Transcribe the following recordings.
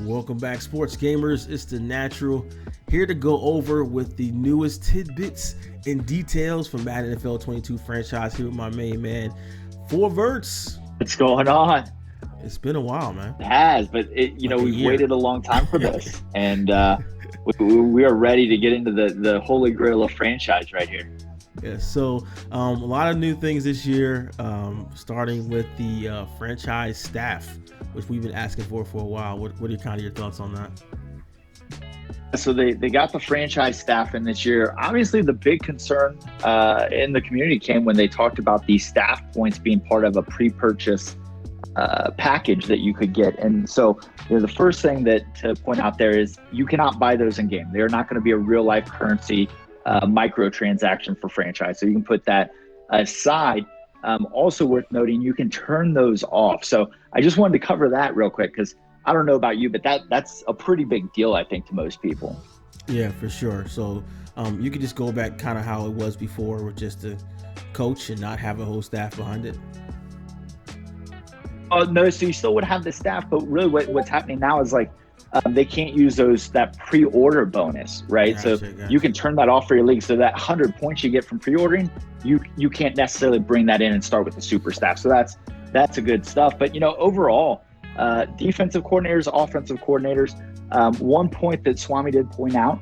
Welcome back, sports gamers. It's the Natural here to go over with the newest tidbits and details from Madden NFL 22 franchise. Here with my main man, Four Verts. What's going on? It's been a while, man. It has, but we've waited a long time for this, and we are ready to get into the holy grail of franchise right here. Yeah, so a lot of new things this year, starting with the franchise staff, which we've been asking for a while. What are your thoughts on that? So they got the franchise staff in this year. Obviously, the big concern in the community came when they talked about these staff points being part of a pre-purchase package that you could get. And so the first thing to point out there is you cannot buy those in game. They're not going to be a real life currency microtransaction for franchise. So you can put that aside. Also worth noting, you can turn those off. So I just wanted to cover that real quick because I don't know about you, but that's a pretty big deal, I think, to most people. Yeah, for sure. So you could just go back kind of how it was before with just a coach and not have a whole staff behind it. No, so you still would have the staff, but really what's happening now is they can't use that pre-order bonus, right? Gotcha. You can turn that off for your league. So that 100 points you get from pre-ordering, you can't necessarily bring that in and start with the super staff. So that's a good stuff. But overall, defensive coordinators, offensive coordinators. One point that Swami did point out: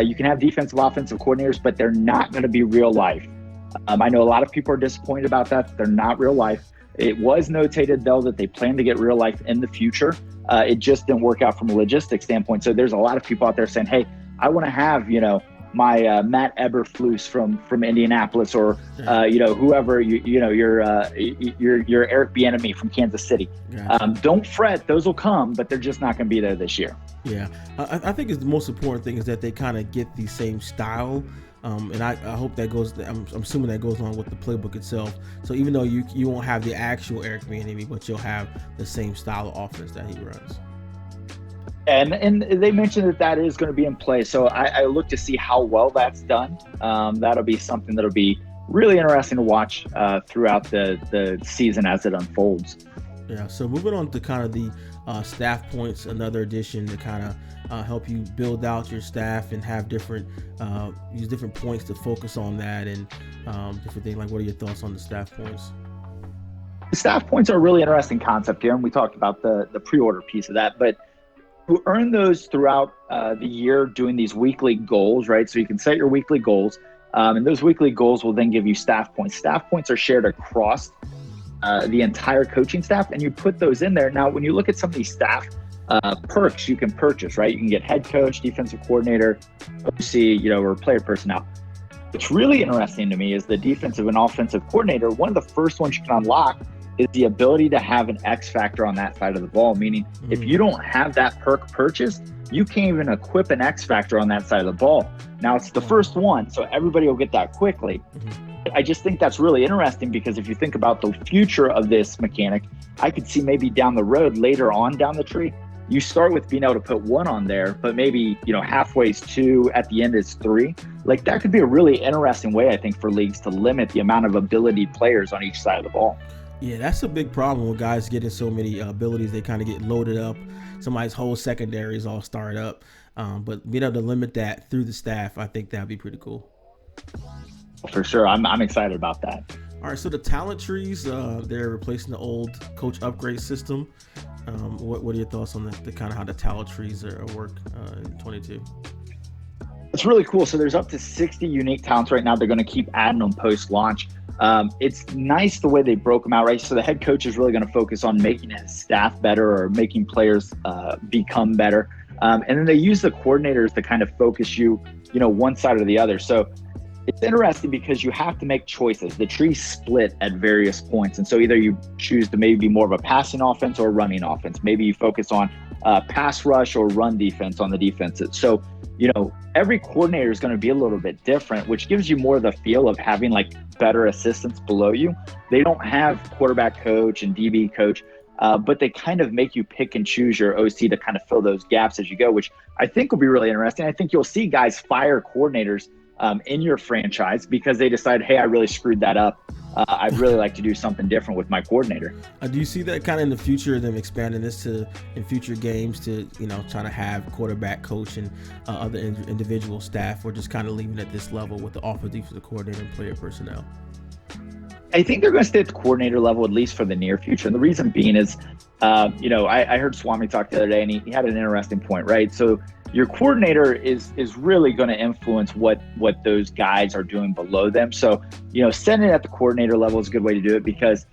you can have defensive, offensive coordinators, but they're not going to be real life. I know a lot of people are disappointed about that. They're not real life. It was notated, though, that they plan to get real life in the future. It just didn't work out from a logistics standpoint. So there's a lot of people out there saying, hey, I want to have, my Matt Eberflus from Indianapolis or, whoever, your Eric Bieniemy from Kansas City. Gotcha. Don't fret. Those will come, but they're just not going to be there this year. Yeah. I think the most important thing is that they kind of get the same style. And I hope that goes. I'm assuming that goes on with the playbook itself. So even though you won't have the actual Eric Bieniemy, but you'll have the same style of offense that he runs. And they mentioned that is going to be in play. So I look to see how well that's done. That'll be something that'll be really interesting to watch throughout the season as it unfolds. Yeah. So moving on to kind of the staff points, another addition to kind of help you build out your staff and have use different points to focus on that and different things. Like, what are your thoughts on the staff points? The staff points are a really interesting concept here, and we talked about the pre-order piece of that, but you earn those throughout the year doing these weekly goals, right? So you can set your weekly goals, and those weekly goals will then give you staff points. Staff points are shared across the entire coaching staff, and you put those in there. Now, when you look at some of these staff perks you can purchase, right? You can get head coach, defensive coordinator, OC, or player personnel. What's really interesting to me is the defensive and offensive coordinator. One of the first ones you can unlock is the ability to have an X factor on that side of the ball, meaning if you don't have that perk purchased, you can't even equip an X factor on that side of the ball. Now, it's the first one, so everybody will get that quickly. I just think that's really interesting because if you think about the future of this mechanic, I could see maybe down the road, later on down the tree, you start with being able to put one on there, but maybe, halfway is two, at the end is three. Like, that could be a really interesting way, I think, for leagues to limit the amount of ability players on each side of the ball. Yeah, that's a big problem with guys getting so many abilities. They kind of get loaded up. Somebody's whole secondary is all started up. But being able to limit that through the staff, I think that'd be pretty cool. For sure. I'm excited about that. All right, so the talent trees, they're replacing the old coach upgrade system. What are your thoughts on the kind of how the talent trees work in 22? It's really cool. So there's up to 60 unique talents right now. They're going to keep adding them post-launch. It's nice the way they broke them out, right? So the head coach is really going to focus on making his staff better or making players become better. And then they use the coordinators to kind of focus you, one side or the other. So it's interesting because you have to make choices. The trees split at various points. And so either you choose to maybe be more of a passing offense or running offense. Maybe you focus on pass rush or run defense on the defenses. So, every coordinator is going to be a little bit different, which gives you more of the feel of having better assistants below you. They don't have quarterback coach and DB coach, but they kind of make you pick and choose your OC to kind of fill those gaps as you go, which I think will be really interesting. I think you'll see guys fire coordinators in your franchise because they decide, hey, I really screwed that up I'd really like to do something different with my coordinator. Do you see that kind of in the future, them expanding this to in future games to, trying to have quarterback coach and other individual staff, or just kind of leaving at this level with the offensive defensive coordinator and player personnel? I think they're going to stay at the coordinator level, at least for the near future. And the reason being is, I heard Swami talk the other day, and he had an interesting point, right? So your coordinator is really going to influence what those guys are doing below them. So, setting it at the coordinator level is a good way to do it, because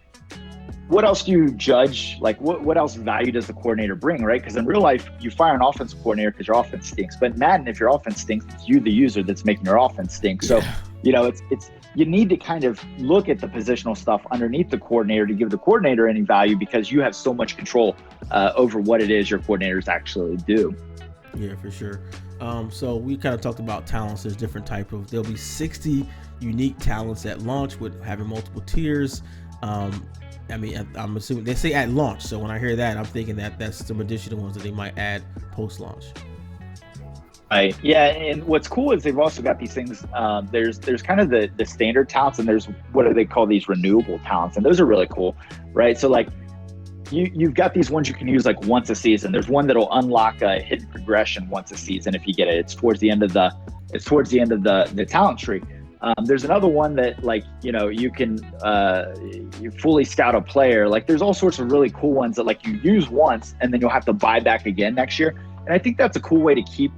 what else do you judge? Like, what else value does the coordinator bring, right? Because in real life, you fire an offensive coordinator because your offense stinks. But in Madden, if your offense stinks, it's you, the user, that's making your offense stink. So, it's you need to kind of look at the positional stuff underneath the coordinator to give the coordinator any value, because you have so much control over what it is your coordinators actually do. Yeah, for sure. So we kind of talked about talents. There's different there'll be 60 unique talents at launch with having multiple tiers. I'm assuming they say at launch. So when I hear that, I'm thinking that that's some additional ones that they might add post-launch. Right. Yeah. And what's cool is they've also got these things. There's kind of the standard talents, and there's what do they call these renewable talents. And those are really cool. Right. So like you've got these ones you can use like once a season. There's one that'll unlock a hidden progression once a season if you get it. It's towards the end of the talent tree. There's another one that you can you fully scout a player. Like there's all sorts of really cool ones that like you use once and then you'll have to buy back again next year. And I think that's a cool way to keep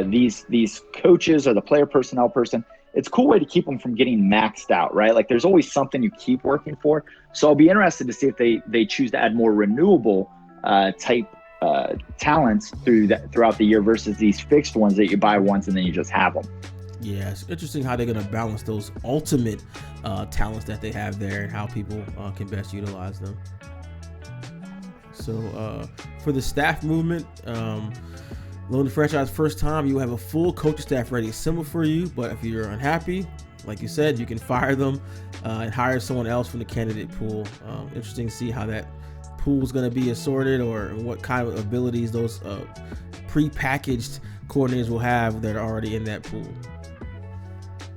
these coaches or the player personnel person. It's a cool way to keep them from getting maxed out, right? Like there's always something you keep working for. So I'll be interested to see if they choose to add more renewable type talents throughout the year versus these fixed ones that you buy once and then you just have them. Yeah, it's interesting how they're going to balance those ultimate talents that they have there and how people can best utilize them. So for the staff movement, loan the franchise first time, you have a full coaching staff ready assembled for you. But if you're unhappy, like you said, you can fire them and hire someone else from the candidate pool. Interesting to see how that pool is going to be assorted, or what kind of abilities those pre-packaged coordinators will have that are already in that pool.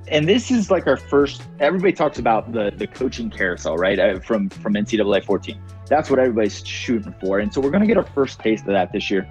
And this is like our first, everybody talks about the coaching carousel, right? From NCAA 14. That's what everybody's shooting for. And so we're going to get our first taste of that this year.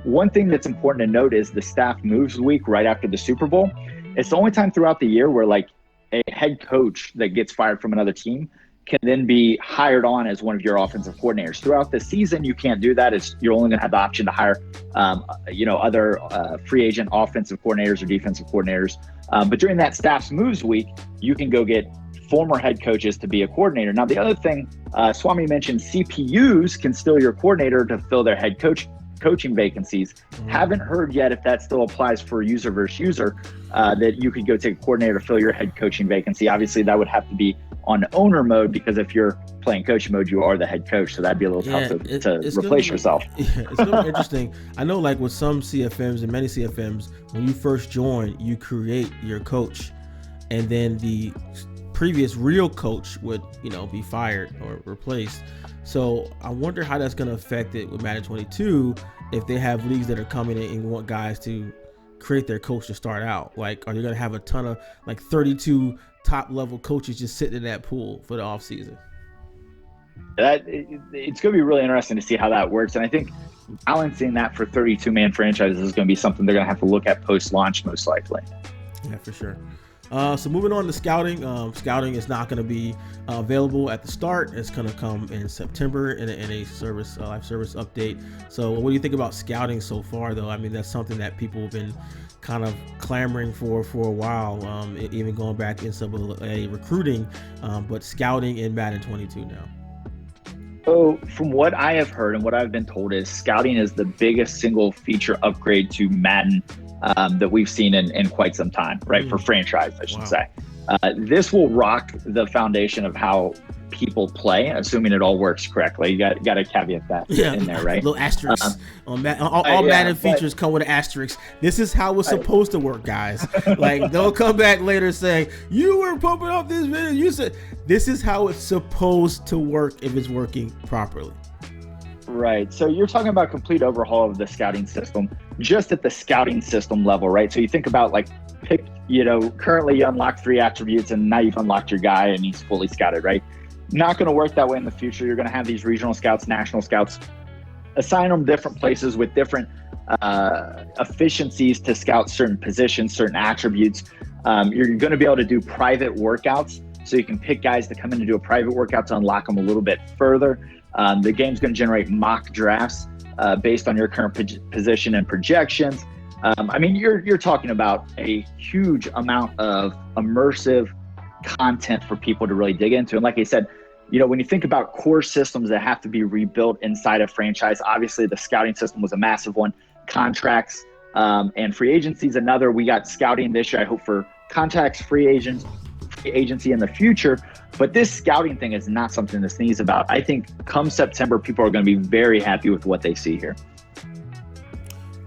One thing that's important to note is the staff moves week right after the Super Bowl. It's the only time throughout the year where like a head coach that gets fired from another team can then be hired on as one of your offensive coordinators. Throughout the season, you can't do that. You're only going to have the option to hire, other free agent offensive coordinators or defensive coordinators. But during that staff's moves week, you can go get former head coaches to be a coordinator. Now, the other thing, Swami mentioned CPUs can still your coordinator to fill their head coaching vacancies. Haven't heard yet if that still applies for user versus user, that you could go take a coordinator to fill your head coaching vacancy. Obviously, that would have to be on owner mode, because if you're playing coach mode, you are the head coach. So that'd be a little tough to replace yourself. Yeah, it's going to be interesting. I know like with some CFMs and many CFMs, when you first join, you create your coach, and then the previous real coach would, be fired or replaced. So I wonder how that's going to affect it with Madden 22 if they have leagues that are coming in and want guys to create their coach to start out. Like, are they going to have a ton of like 32 top level coaches just sitting in that pool for the off season? It's going to be really interesting to see how that works. And I think balancing that for 32-man franchises is going to be something they're going to have to look at post-launch most likely. Yeah, for sure. So moving on to scouting. Scouting is not going to be available at the start. It's going to come in September in a live service update. So what do you think about scouting so far, though? I mean, that's something that people have been kind of clamoring for a while, even going back in some of the recruiting, but scouting in Madden 22 now. So from what I have heard and what I've been told is scouting is the biggest single feature upgrade to Madden that we've seen in quite some time, right? For franchise, I should say. This will rock the foundation of how people play, assuming it all works correctly. You got to caveat that in there, right? Little asterisks on all Madden features come with an asterisk. This is how it's supposed to work, guys. Like, they'll come back later saying, you were pumping up this video. You said this is how it's supposed to work if it's working properly. Right. So you're talking about complete overhaul of the scouting system, just at the scouting system level, right? So you think about like pick, currently you unlock 3 attributes and now you've unlocked your guy and he's fully scouted, right? Not going to work that way in the future. You're going to have these regional scouts, national scouts, assign them different places with different efficiencies to scout certain positions, certain attributes. You're going to be able to do private workouts. So you can pick guys to come in and do a private workout to unlock them a little bit further. The game's going to generate mock drafts based on your current position and projections. You're talking about a huge amount of immersive content for people to really dig into. And like I said, when you think about core systems that have to be rebuilt inside a franchise, obviously the scouting system was a massive one. Contracts and free agency is another. We got scouting this year. I hope for contracts, free agency in the future. But this scouting thing is not something to sneeze about. I think come September, people are going to be very happy with what they see here.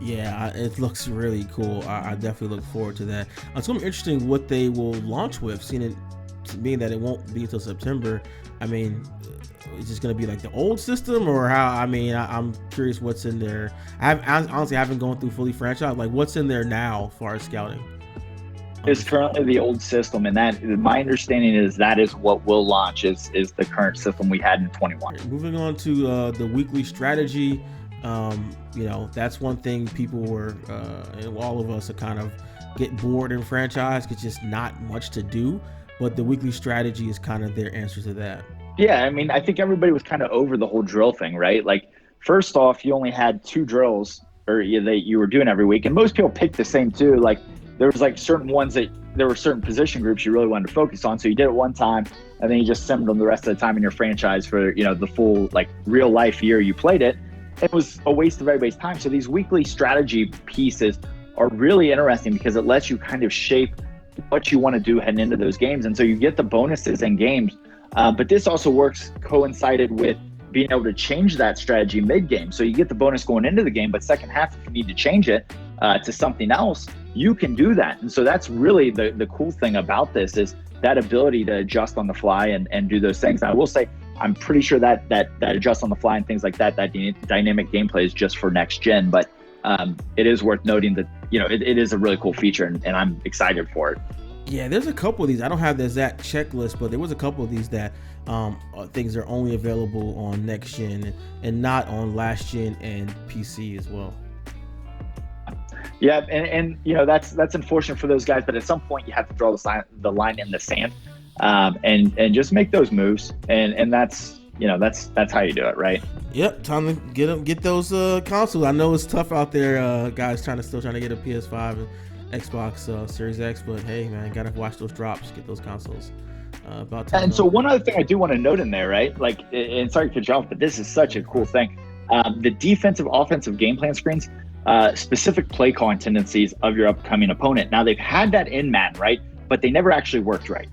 Yeah, it looks really cool. I definitely look forward to that. It's going to be interesting what they will launch with, being that it won't be until September. Is this going to be like the old system or how? I'm curious what's in there. I honestly haven't gone through fully franchise. Like, what's in there now as far as scouting? Is currently the old system, and that my understanding is that is what will launch is the current system we had in 21. Moving on to the weekly strategy, that's one thing people were, and all of us are kind of get bored in franchise because just not much to do. But the weekly strategy is kind of their answer to that. Yeah, I think everybody was kind of over the whole drill thing, right? Like, first off, you only had 2 drills that you were doing every week, and most people picked the same 2. Like, there was like certain ones that there were certain position groups you really wanted to focus on. So you did it one time and then you just simmed them the rest of the time in your franchise for, the full like real life year you played it. It was a waste of everybody's time. So these weekly strategy pieces are really interesting because it lets you kind of shape what you want to do heading into those games. And so you get the bonuses in games. But this also coincided with being able to change that strategy mid-game. So you get the bonus going into the game, but second half, if you need to change it to something else, you can do that. And so that's really the cool thing about this is that ability to adjust on the fly and do those things. Now, I will say, I'm pretty sure that adjust on the fly and things like that dynamic gameplay is just for next gen, but it is worth noting that, it is a really cool feature and I'm excited for it. Yeah, there's a couple of these. I don't have the exact checklist, but there was a couple of these that things are only available on next gen and not on last gen and PC as well. Yeah, and that's unfortunate for those guys, but at some point you have to draw the line in the sand, and just make those moves, and that's how you do it, right? Yep, time to get those consoles. I know it's tough out there, guys still trying to get a PS5 and Xbox Series X, but hey, man, gotta watch those drops, get those consoles. About time. And so one other thing I do want to note in there, right? Like, and sorry to cut you off, but this is such a cool thing. The defensive, offensive game plan screens. Specific play calling tendencies of your upcoming opponent. Now, they've had that in Madden, right? But they never actually worked right.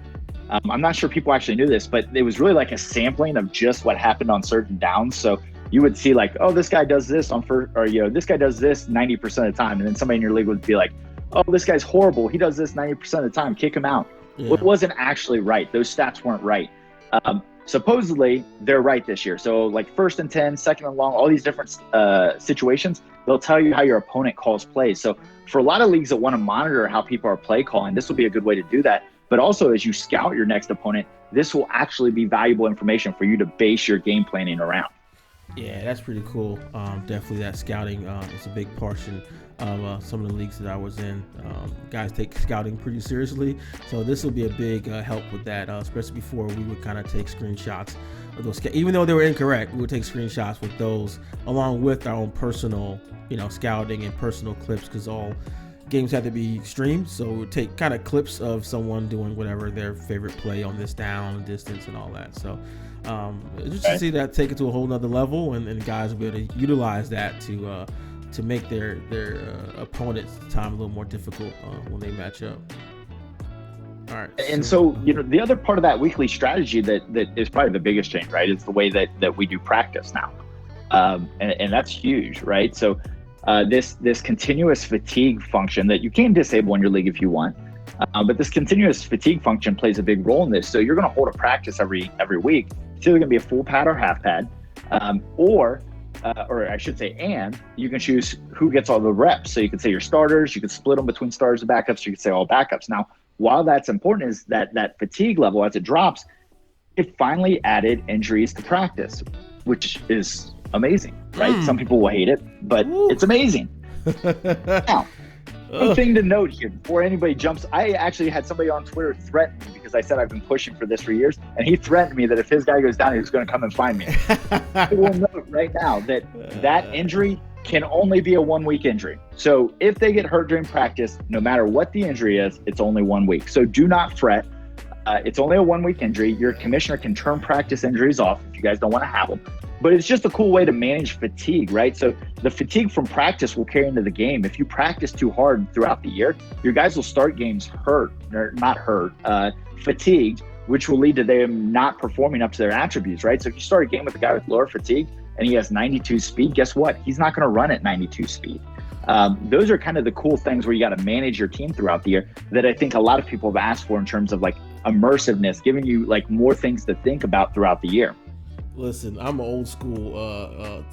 I'm not sure people actually knew this, but it was really like a sampling of just what happened on certain downs. So you would see like, oh, this guy does this on first, or this guy does this 90% of the time, and then somebody in your league would be like, oh, this guy's horrible. He does this 90% of the time. Kick him out. Yeah. Well, it wasn't actually right. Those stats weren't right. Supposedly, they're right this year. So like 1st and 10, 2nd and long, all these different situations, they'll tell you how your opponent calls plays. So for a lot of leagues that want to monitor how people are play calling, this will be a good way to do that. But also as you scout your next opponent, this will actually be valuable information for you to base your game planning around. Yeah, that's pretty cool. Definitely that scouting is a big portion of some of the leagues that I was in. Guys take scouting pretty seriously, so this will be a big help with that, especially before we would kind of take screenshots of those, even though they were incorrect. We would take screenshots with those along with our own personal scouting and personal clips, because all games have to be streamed, so we would take kind of clips of someone doing whatever their favorite play on this down, distance, and all that. So just to see that take it to a whole nother level, and guys will be able to utilize that to make their opponent's time a little more difficult when they match up. All right. And so the other part of that weekly strategy that is probably the biggest change, right, is the way that we do practice now, and that's huge, right? So this continuous fatigue function that you can disable in your league if you want. But this continuous fatigue function plays a big role in this. So you're going to hold a practice every week. It's either going to be a full pad or half pad, or or I should say, and you can choose who gets all the reps. So you can say your starters, you can split them between starters and backups, you can say all backups. Now, while that's important, is that fatigue level as it drops, it finally added injuries to practice, which is amazing, right? Some people will hate it, but it's amazing. Now, one thing to note here before anybody jumps, I actually had somebody on Twitter threaten me because I said I've been pushing for this for years, and he threatened me that if his guy goes down, he was going to come and find me. I will note right now that injury can only be a 1 week injury. So if they get hurt during practice, no matter what the injury is, it's only 1 week. So do not fret. It's only a 1 week injury. Your commissioner can turn practice injuries off if you guys don't want to have them. But it's just a cool way to manage fatigue, right? So the fatigue from practice will carry into the game. If you practice too hard throughout the year, your guys will start games fatigued, which will lead to them not performing up to their attributes, right? So if you start a game with a guy with lower fatigue and he has 92 speed, guess what? He's not going to run at 92 speed. Those are kind of the cool things where you got to manage your team throughout the year that I think a lot of people have asked for in terms of like immersiveness, giving you like more things to think about throughout the year. Listen, I'm an old school,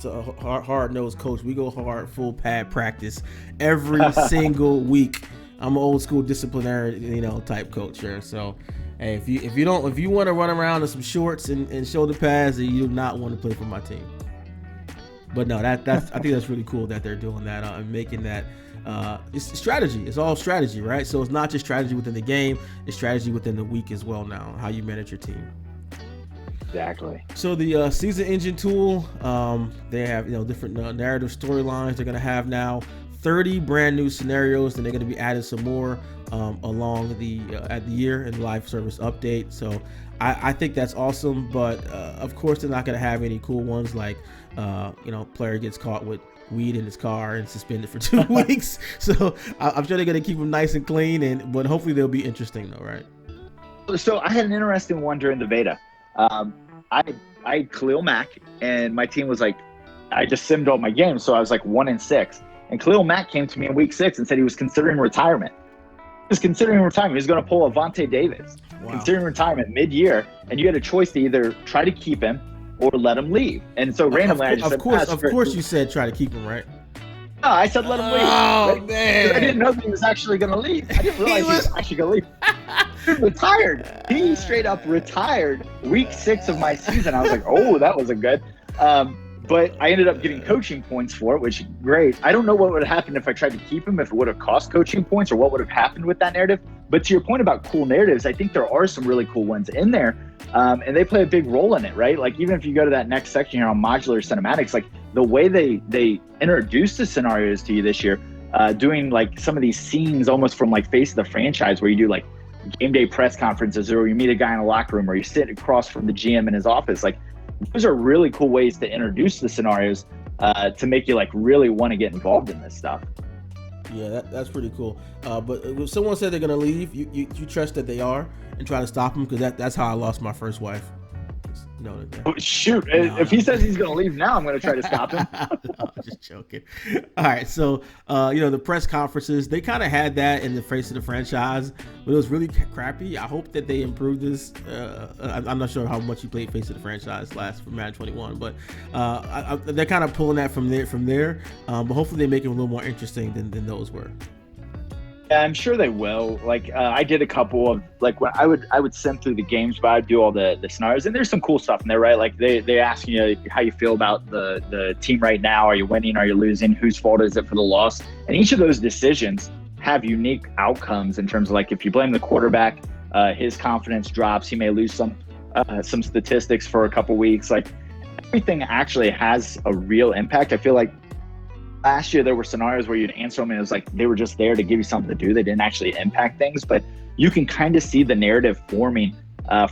hard-nosed coach. We go hard, full pad practice every single week. I'm an old school disciplinary, type coach here. So, hey, if you want to run around in some shorts and shoulder pads, then you do not want to play for my team. But no, that's I think that's really cool that they're doing that and making that. It's strategy. It's all strategy, right? So it's not just strategy within the game; it's strategy within the week as well. Now, how you manage your team. Exactly. So the season engine tool, they have different narrative storylines. They're going to have now 30 brand new scenarios, and they're going to be adding some more along the at the year and live service update. So I think that's awesome. But of course, they're not going to have any cool ones like player gets caught with weed in his car and suspended for 2 weeks. So I'm sure they're going to keep them nice and clean, but hopefully they'll be interesting though, right? So I had an interesting one during the beta. I had Khalil Mack, and my team was like, I just simmed all my games, so I was like 1-6. And Khalil Mack came to me in week 6 and said he was considering retirement. He was considering retirement. He was going to pull Avante Davis, considering retirement mid-year, and you had a choice to either try to keep him or let him leave. And so randomly, I just said, of course, you said try to keep him, right? No, I said let him leave. Oh, man. I didn't know that he was actually going to leave. I didn't realize he was actually going to leave. He retired. He straight up retired week 6 of my season. I was like, oh, that wasn't good. But I ended up getting coaching points for it, which is great. I don't know what would have happened if I tried to keep him, if it would have cost coaching points or what would have happened with that narrative. But to your point about cool narratives, I think there are some really cool ones in there. And they play a big role in it, right? Like even if you go to that next section here on modular cinematics, like the way they introduced the scenarios to you this year, doing like some of these scenes almost from like Face of the Franchise where you do like game day press conferences or you meet a guy in a locker room or you sit across from the GM in his office. Like those are really cool ways to introduce the scenarios to make you like really want to get involved in this stuff. Yeah, that's pretty cool. But if someone said they're gonna leave, you trust that they are and try to stop them, because that's how I lost my first wife. Oh, shoot! If he says he's gonna leave now, I'm gonna try to stop him. No, I'm just joking. All right, so the press conferences, they kind of had that in the Face of the Franchise, but it was really crappy. I hope that they improve this. I'm not sure how much you played Face of the Franchise last for Madden 21, but they're kind of pulling that from there. But hopefully they make it a little more interesting than those were. Yeah, I'm sure they will. Like I did a couple of like when I would send through the games, but I'd do all the scenarios, and there's some cool stuff in there, right? Like they ask you how you feel about the team right now. Are you winning? Are you losing? Whose fault is it for the loss? And each of those decisions have unique outcomes in terms of like if you blame the quarterback, his confidence drops. He may lose some statistics for a couple weeks. Like everything actually has a real impact. I feel like last year there were scenarios where you'd answer them and it was like they were just there to give you something to do. They didn't actually impact things, but you can kind of see the narrative forming.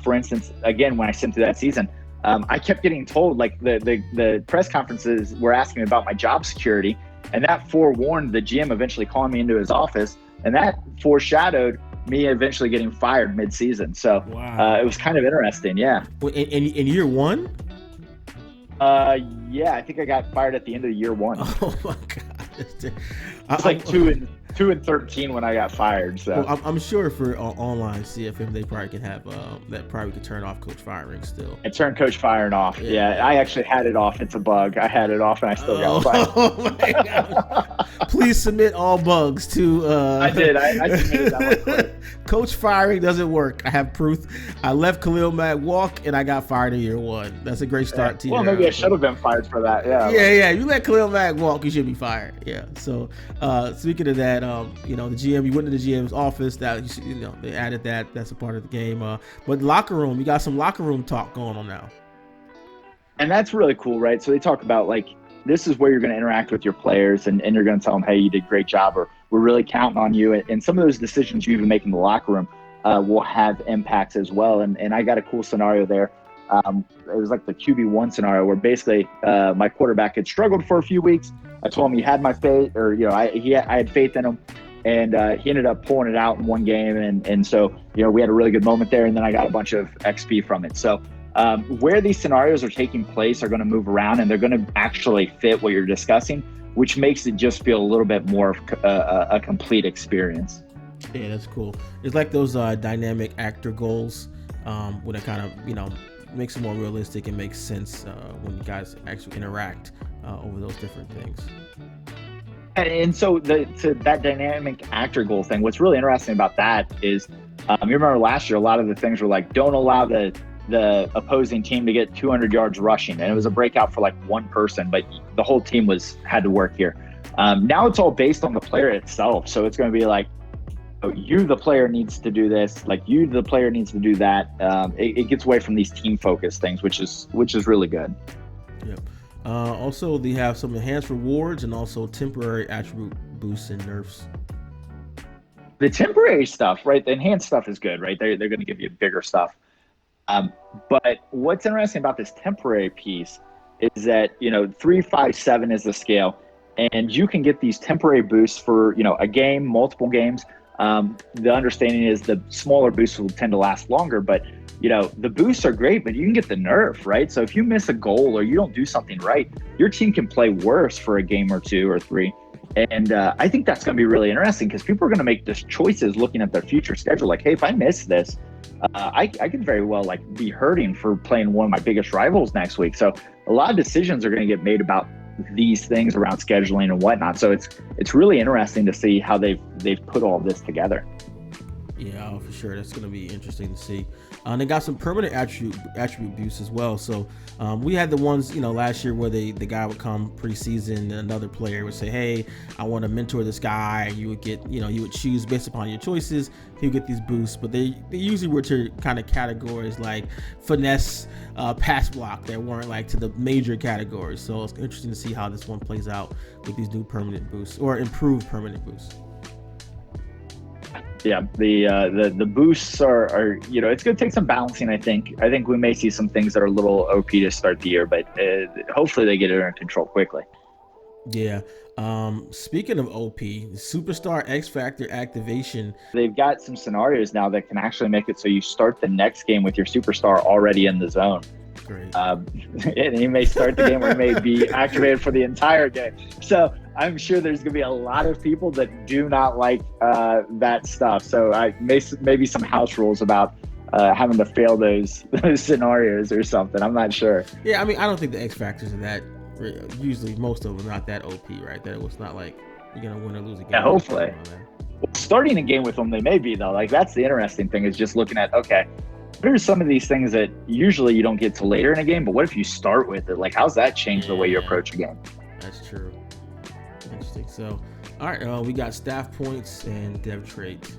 For instance, again, when I sent through that season, I kept getting told like the press conferences were asking me about my job security, and that forewarned the GM eventually calling me into his office, and that foreshadowed me eventually getting fired mid-season. So wow. It was kind of interesting. Yeah. In year one? Yeah, I think I got fired at the end of year one. Oh my god! It's like 2-13 when I got fired. So well, I'm sure for online CFM they probably can have that probably could turn off coach firing still. I turned coach firing off. Yeah, I actually had it off. It's a bug. I had it off and I still got fired. Oh my gosh. Please submit all bugs to. I did. I submitted that one. Coach firing doesn't work. I have proof. I left Khalil Mack walk and I got fired in year one. That's a great start to Well, maybe I should have been fired for that. Yeah. Yeah. You let Khalil Mack walk, you should be fired. Yeah. So speaking of that, the GM, you went to the GM's office. That they added that. That's a part of the game. But locker room, you got some locker room talk going on now. And that's really cool, right? So they talk about like this is where you're going to interact with your players, and you're going to tell them, hey, you did a great job, or we're really counting on you. And some of those decisions you even make in the locker room will have impacts as well. And I got a cool scenario there. It was like the QB1 scenario where basically my quarterback had struggled for a few weeks. I told him he had my faith, or I had faith in him, and he ended up pulling it out in one game. And so we had a really good moment there, and then I got a bunch of XP from it. So where these scenarios are taking place are going to move around, and they're going to actually fit what you're discussing, which makes it just feel a little bit more of a complete experience. Yeah, that's cool. It's like those dynamic actor goals when it kind of makes it more realistic and makes sense when you guys actually interact over those different things. And so to that dynamic actor goal thing, what's really interesting about that is you remember last year a lot of the things were like, don't allow the opposing team to get 200 yards rushing, and it was a breakout for like one person, but the whole team had to work here. Now it's all based on the player itself, so it's going to be like, the player needs to do this, like the player needs to do that. It gets away from these team focused things, which is really good. Yep. Also, they have some enhanced rewards and also temporary attribute boosts and nerfs. The temporary stuff, right? The enhanced stuff is good, right? They're going to give you bigger stuff. But what's interesting about this temporary piece is that 3, 5, 7 is the scale, and you can get these temporary boosts for a game, multiple games. The understanding is the smaller boosts will tend to last longer, but the boosts are great, but you can get the nerf, right? So if you miss a goal or you don't do something right, your team can play worse for a game or 2 or 3. And I think that's going to be really interesting because people are going to make these choices looking at their future schedule. Like, hey, if I miss this, I could very well be hurting for playing one of my biggest rivals next week. So a lot of decisions are going to get made about these things around scheduling and whatnot. So it's really interesting to see how they've put all this together. Yeah, for sure. That's going to be interesting to see. They got some permanent attribute boosts as well. So we had the ones, last year where the guy would come preseason and another player would say, hey, I want to mentor this guy. You would get, you would choose based upon your choices. He would get these boosts, but they usually were to kind of categories like finesse, pass block that weren't like to the major categories. So it's interesting to see how this one plays out with these new permanent boosts or improved permanent boosts. Yeah, the boosts are it's going to take some balancing. I think we may see some things that are a little OP to start the year, but hopefully they get it under control quickly. Yeah. Speaking of OP, the Superstar X Factor activation. They've got some scenarios now that can actually make it so you start the next game with your superstar already in the zone. Great. And he may start the game or he may be activated for the entire game. So I'm sure there's going to be a lot of people that do not like that stuff. So maybe some house rules about having to fail those scenarios or something. I'm not sure. Yeah, I mean, I don't think the X Factors are that. Usually, most of them are not that OP, right? That it was not like you're going to win or lose a game. Yeah, hopefully. Well, starting a game with them, they may be, though. Like, that's the interesting thing is just looking at, okay, what are some of these things that usually you don't get to later in a game, but what if you start with it? Like, how's that change the way you approach a game? That's true. Interesting. So, all right, we got staff points and dev traits.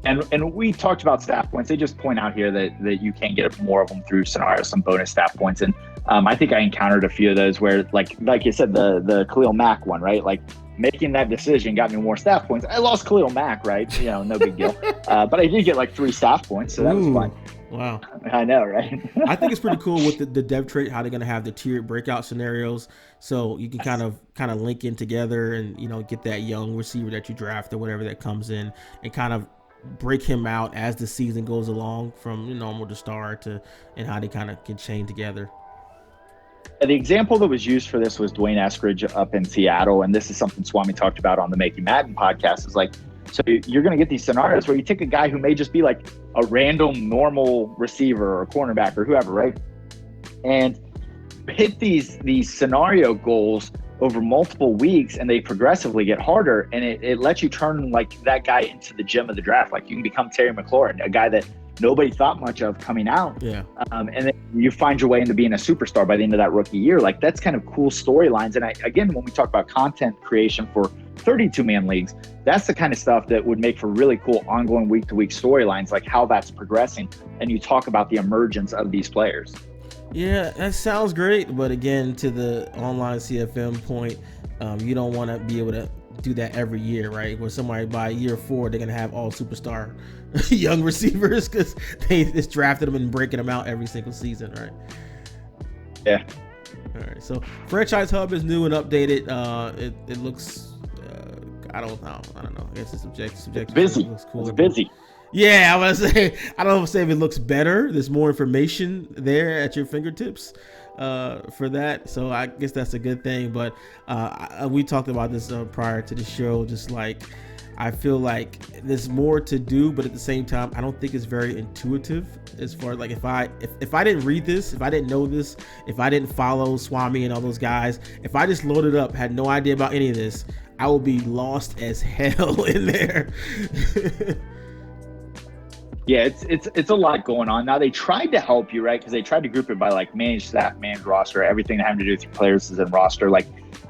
And we talked about staff points. They just point out here that you can get more of them through scenarios, some bonus staff points. And I think I encountered a few of those where, like you said, the Khalil Mack one, right? Like making that decision got me more staff points. I lost Khalil Mack, right? No big deal. But I did get like 3 staff points, so that was fun. Wow. I know, right? I think it's pretty cool with the dev trait, how they're going to have the tiered breakout scenarios. So you can kind of link in together and, get that young receiver that you draft or whatever that comes in and kind of break him out as the season goes along from normal to star and how they kind of can chain together. The example that was used for this was Dwayne Eskridge up in Seattle. And this is something Swami talked about on the Making Madden podcast, is like, so you're going to get these scenarios where you take a guy who may just be like a random normal receiver or cornerback or whoever, right? And hit these scenario goals over multiple weeks, and they progressively get harder, and it lets you turn like that guy into the gem of the draft. Like you can become Terry McLaurin, a guy that nobody thought much of coming out. Yeah. And then you find your way into being a superstar by the end of that rookie year. Like that's kind of cool storylines. And again, when we talk about content creation for 32-man leagues, that's the kind of stuff that would make for really cool ongoing week-to-week storylines, like how that's progressing. And you talk about the emergence of these players. Yeah, that sounds great, but again, to the online CFM point, you don't want to be able to do that every year, right? Where somebody by year 4, they're gonna have all superstar young receivers because they just drafted them and breaking them out every single season, right? Yeah. All right. So Franchise Hub is new and updated. It looks, I don't know. I guess it's subjective. It's busy. It looks cool. It's busy. Yeah, I was gonna say, I don't know if it looks better. There's more information there at your fingertips for that. So I guess that's a good thing. But we talked about this prior to the show. Just like, I feel like there's more to do, but at the same time, I don't think it's very intuitive as far as like if I didn't read this, if I didn't know this, if I didn't follow Swami and all those guys, if I just loaded up, had no idea about any of this, I would be lost as hell in there. Yeah, it's a lot going on. Now they tried to help you, right? Because they tried to group it by like managed staff, managed roster, everything having to do with your players is in roster. Like,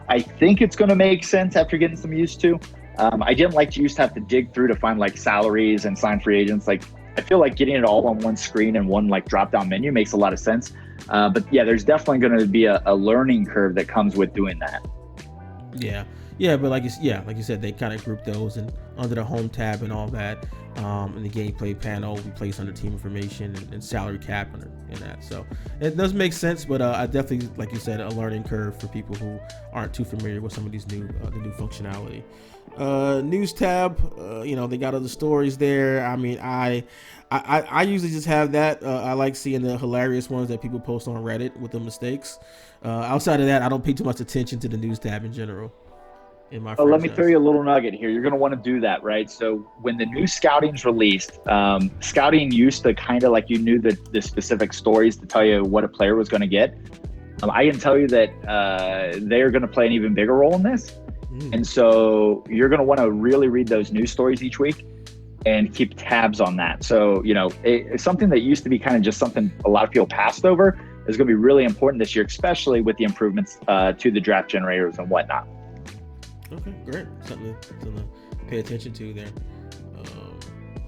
I think it's going to make sense after getting some used to. I didn't like to used to have to dig through to find like salaries and sign free agents. Like, I feel like getting it all on one screen and one like drop down menu makes a lot of sense. But yeah, there's definitely going to be a learning curve that comes with doing that. Yeah, but like you said, they kind of grouped those and under the home tab and all that. In the gameplay panel, we place under team information and salary cap and that. So it does make sense, but I definitely, like you said, a learning curve for people who aren't too familiar with some of these the new functionality. News tab, they got other stories there. I mean, I usually just have that. I like seeing the hilarious ones that people post on Reddit with the mistakes. Outside of that, I don't pay too much attention to the news tab in general. Let me throw you a little nugget here. You're going to want to do that, right? So when the new scouting's released, scouting used to kind of like you knew the specific stories to tell you what a player was going to get. I can tell you that they're going to play an even bigger role in this. And so you're going to want to really read those news stories each week and keep tabs on that. So, it's something that used to be kind of just something a lot of people passed over is going to be really important this year, especially with the improvements to the draft generators and whatnot. Okay, great. Something to pay attention to there.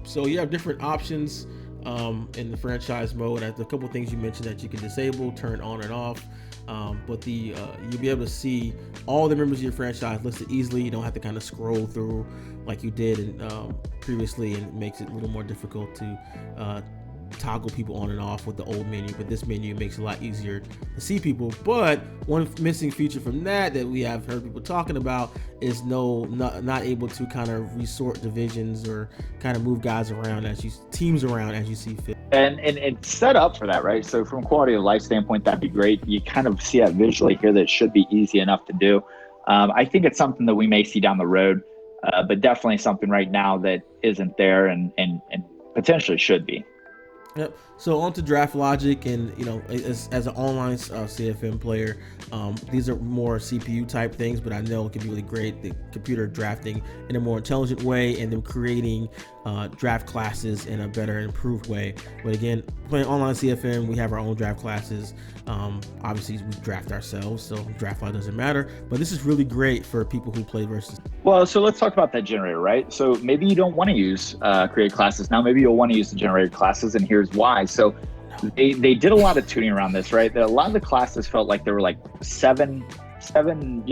So you have different options in the franchise mode. A couple of things you mentioned that you can disable, turn on and off. But you'll be able to see all the members of your franchise listed easily. You don't have to kind of scroll through like you did previously, and it makes it a little more difficult to toggle people on and off with the old menu. But this menu makes it a lot easier to see people. But one missing feature from that we have heard people talking about is not able to kind of resort divisions or kind of move guys around teams around as you see fit. And it's set up for that, right? So from a quality of life standpoint, that'd be great. You kind of see that visually here that it should be easy enough to do. I think it's something that we may see down the road, but definitely something right now that isn't there and potentially should be. Yep. So on to draft logic, and as an online CFM player, these are more CPU type things, but I know it can be really great. The computer drafting in a more intelligent way, and then creating draft classes in a better, improved way. But again, playing online CFM, we have our own draft classes. Obviously, we draft ourselves, so draft law doesn't matter. But this is really great for people who play versus. Well, so let's talk about that generator, right? So maybe you don't want to use create classes now. Maybe you'll want to use the generated classes, and here's why. So they did a lot of tuning around this, right? That a lot of the classes felt like there were like seven hidden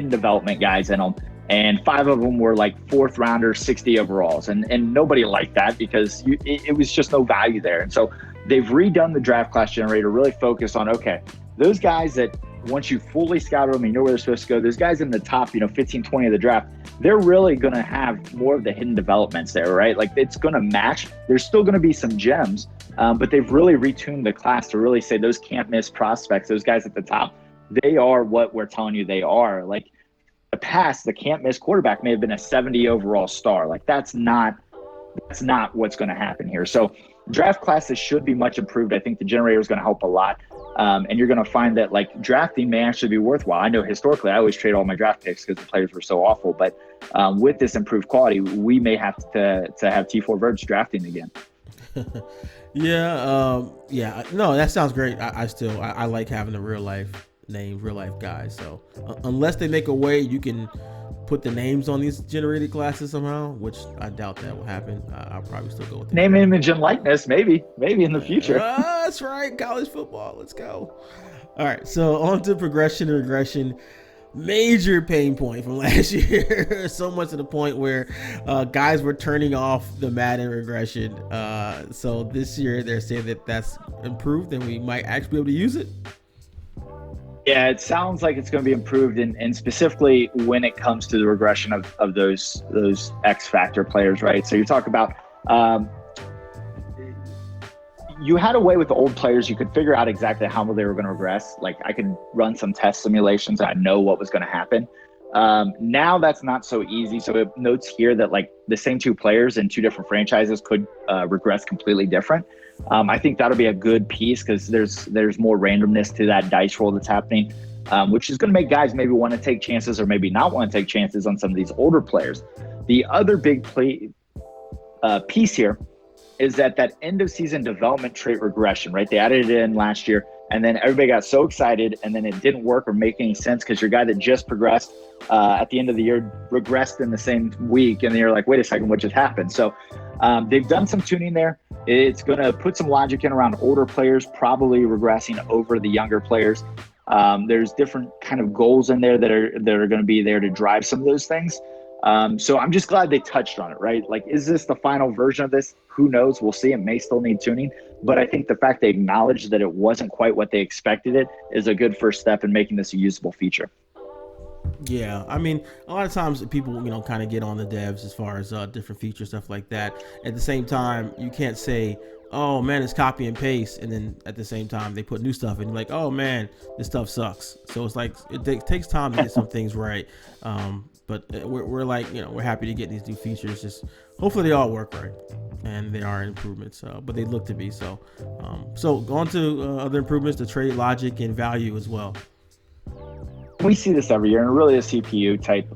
development guys in them, and 5 of them were like 4th rounders, 60 overalls, and nobody liked that because it was just no value there. And so they've redone the draft class generator, really focused on, okay, those guys that once you fully scouted them and you know where they're supposed to go, those guys in the top 15, 20 of the draft, they're really going to have more of the hidden developments there, right? Like it's going to match. There's still going to be some gems, But they've really retuned the class to really say those can't miss prospects, those guys at the top, they are what we're telling you they are. Like the past, the can't miss quarterback may have been a 70 overall star. Like that's not what's going to happen here. So draft classes should be much improved. I think the generator is going to help a lot. And you're going to find that like drafting may actually be worthwhile. I know historically I always trade all my draft picks because the players were so awful, but with this improved quality, we may have to have T4 Verge drafting again. Yeah. No, that sounds great. I like having the real life names, real life guys. So unless they make a way you can put the names on these generated classes somehow, which I doubt that will happen, I'll probably still go with name, image, and likeness. Maybe in the future. That's right. College football. Let's go. All right. So on to progression and regression. Major pain point from last year. So much to the point where guys were turning off the Madden regression. So this year they're saying that that's improved and we might actually be able to use it. Yeah, it sounds like it's going to be improved, and specifically when it comes to the regression of those X factor players, right? So you talk about you had a way with the old players, you could figure out exactly how they were going to regress. Like I could run some test simulations and I know what was going to happen. Now that's not so easy. So it notes here that like the same two players in two different franchises could regress completely different. I think that'll be a good piece because there's more randomness to that dice roll that's happening, which is going to make guys maybe want to take chances or maybe not want to take chances on some of these older players. The other big piece here is that end of season development trait regression, right? They added it in last year and then everybody got so excited and then it didn't work or make any sense because your guy that just progressed at the end of the year regressed in the same week. And then you're like, wait a second, what just happened? So they've done some tuning there. It's going to put some logic in around older players, probably regressing over the younger players. There's different kind of goals in there that are going to be there to drive some of those things. So I'm just glad they touched on it, right? Like, is this the final version of this? Who knows? We'll see. It may still need tuning, but I think the fact they acknowledged that it wasn't quite what they expected it is a good first step in making this a usable feature. Yeah, I mean, a lot of times people, kind of get on the devs as far as different features, stuff like that. At the same time, you can't say, oh man, it's copy and paste, and then at the same time they put new stuff in. You're like, oh man, this stuff sucks. So it's like it takes time to get some things right. But we're like, we're happy to get these new features. Just hopefully they all work right, and they are improvements. But they look to be so. So on to other improvements, the trade logic and value as well. We see this every year, and really a CPU type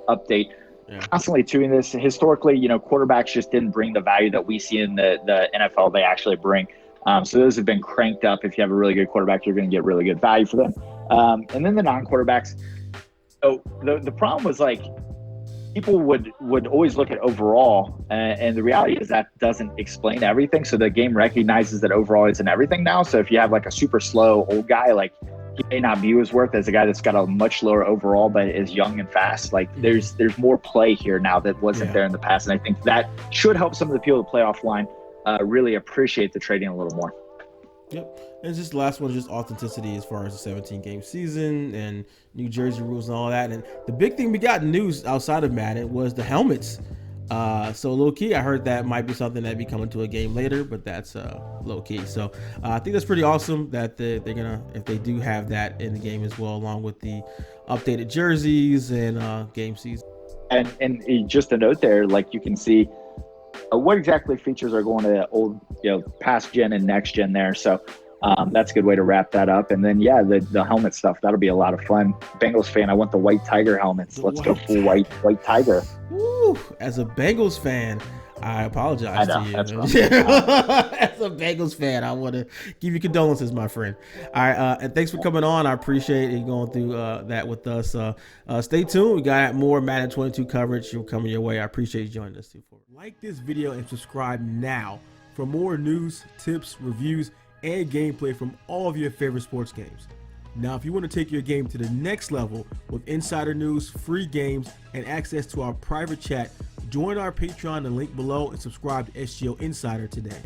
update. Yeah. Constantly doing this. Historically, quarterbacks just didn't bring the value that we see in the NFL they actually bring. So those have been cranked up. If you have a really good quarterback, you're going to get really good value for them. And then the non-quarterbacks. So the problem was like people would always look at overall, and the reality is that doesn't explain everything. So the game recognizes that overall isn't everything now. So if you have like a super slow old guy, like he may not be his worth as a guy that's got a much lower overall but is young and fast. Like there's more play here now that wasn't there in the past, and I think that should help some of the people that play offline really appreciate the trading a little more. Yep. And just the last one is just authenticity as far as the 17-game season and New Jersey rules and all that. And the big thing we got in news outside of Madden was the helmets. So low key, I heard that might be something that be coming to a game later, but that's low key. So I think that's pretty awesome that they're gonna, if they do have that in the game as well, along with the updated jerseys and game season. And just a note there, like you can see what exactly features are going to old, past gen and next gen there. So that's a good way to wrap that up. And then, the helmet stuff, that'll be a lot of fun. Bengals fan, I want the white tiger helmets. Let's go full white tiger. Woo! As a Bengals fan, I apologize to you. As a Bengals fan, I want to give you condolences, my friend. All right, and thanks for coming on. I appreciate you going through that with us. Stay tuned. We got more Madden 22 coverage coming your way. I appreciate you joining us too. Like this video and subscribe now for more news, tips, reviews, and gameplay from all of your favorite sports games. Now, if you want to take your game to the next level with insider news, free games, and access to our private chat, join our Patreon, the link below, and subscribe to SGO Insider today.